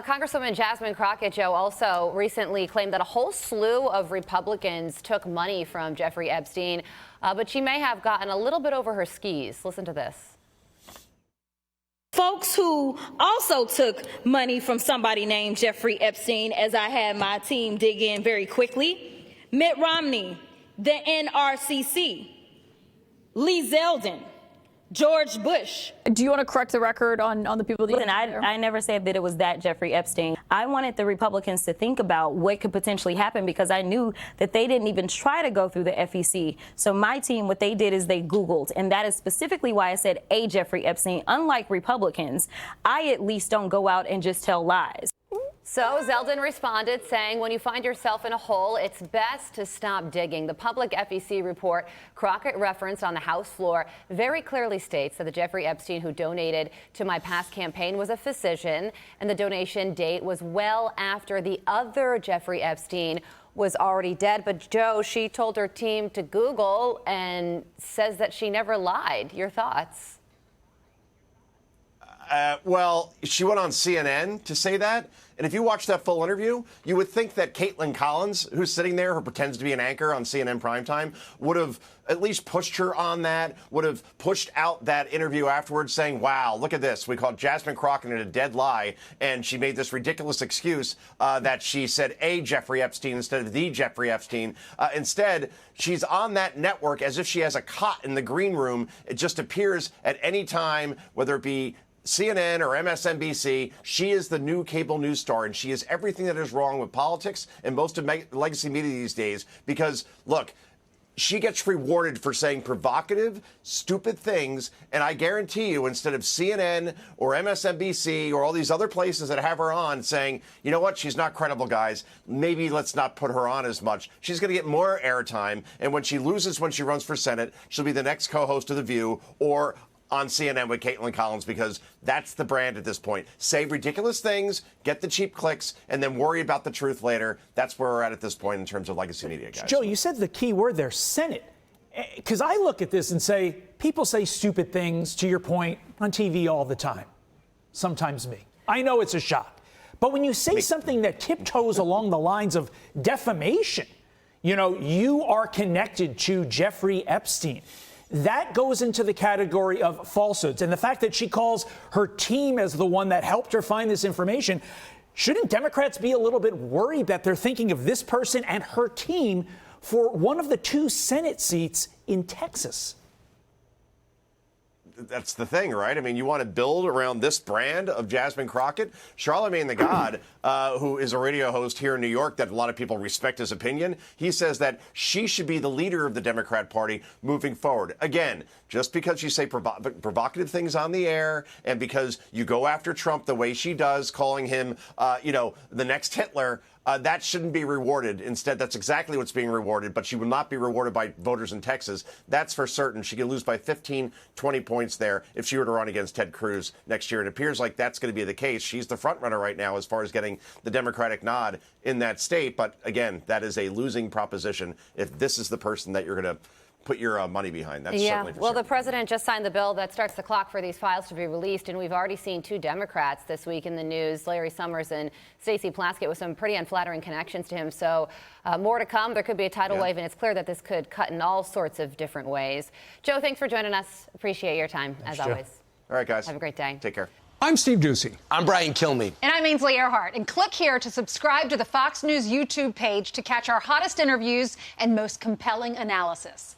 Congresswoman Jasmine Crockett, Joe, also recently claimed that a whole slew of Republicans took money from Jeffrey Epstein, but she may have gotten a little bit over her skis. Listen to this. Folks who also took money from somebody named Jeffrey Epstein, as I had my team dig in very quickly: Mitt Romney, the NRCC, Lee Zeldin, George Bush. Do you want to correct the record on the people that Listen, I never said that it was that Jeffrey Epstein. I wanted the Republicans to think about what could potentially happen because I knew that they didn't even try to go through the FEC. So my team, what they did is they Googled, and that is specifically why I said a Jeffrey Epstein. Unlike Republicans, I at least don't go out and just tell lies. So Zeldin responded saying, when you find yourself in a hole, it's best to stop digging. The public FEC report Crockett referenced on the House floor very clearly states that the Jeffrey Epstein who donated to my past campaign was a physician, and the donation date was well after the other Jeffrey Epstein was already dead. But Joe, she told her team to Google and says that she never lied. Your thoughts? Well, she went on CNN to say that. And if you watch that full interview, you would think that Caitlin Collins, who's sitting there, who pretends to be an anchor on CNN primetime, would have at least pushed her on that, would have pushed out that interview afterwards saying, wow, look at this. We called Jasmine Crockett a dead lie. And she made this ridiculous excuse that she said a Jeffrey Epstein instead of the Jeffrey Epstein. Instead, she's on that network as if she has a cot in the green room. It just appears at any time, whether it be CNN or MSNBC, she is the new cable news star, and she is everything that is wrong with politics and most of legacy media these days. Because, look, she gets rewarded for saying provocative, stupid things, and I guarantee you, instead of CNN or MSNBC or all these other places that have her on saying, you know what, she's not credible, guys, maybe let's not put her on as much, she's going to get more airtime, and when she loses when she runs for Senate, she'll be the next co-host of The View or on CNN with Caitlin Collins, because that's the brand at this point. Say ridiculous things, get the cheap clicks, and then worry about the truth later. That's where we're at this point in terms of legacy media, guys. Joe, you said the key word there, Senate. Because I look at this and say, people say stupid things, to your point, on TV all the time. Sometimes me. I know it's a shock. But when you say something that tiptoes along the lines of defamation, you know, you are connected to Jeffrey Epstein, that goes into the category of falsehoods. And the fact that she calls her team as the one that helped her find this information, shouldn't Democrats be a little bit worried that they're thinking of this person and her team for one of the 2 Senate seats in Texas? That's the thing, right? I mean, you want to build around this brand of Jasmine Crockett. Charlemagne the God, who is a radio host here in New York that a lot of people respect his opinion, he says that she should be the leader of the Democrat Party moving forward. Again, just because you say provocative things on the air and because you go after Trump the way she does, calling him, the next Hitler, that shouldn't be rewarded. Instead, that's exactly what's being rewarded, but she will not be rewarded by voters in Texas. That's for certain. She could lose by 15, 20 points there if she were to run against Ted Cruz next year. It appears like that's going to be the case. She's the front runner right now as far as getting the Democratic nod in that state. But again, that is a losing proposition if this is the person that you're going to put your money behind. That's certainly for certain. The president just signed the bill that starts the clock for these files to be released, and we've already seen 2 Democrats this week in the news, Larry Summers and Stacey Plaskett, with some pretty unflattering connections to him. So more to come. There could be a tidal wave, and it's clear that this could cut in all sorts of different ways. Joe, thanks for joining us. Appreciate your time, as always. All right, guys. Have a great day. Take care. I'm Steve Doocy. I'm Brian Kilmeade. And I'm Ainsley Earhart. And click here to subscribe to the Fox News YouTube page to catch our hottest interviews and most compelling analysis.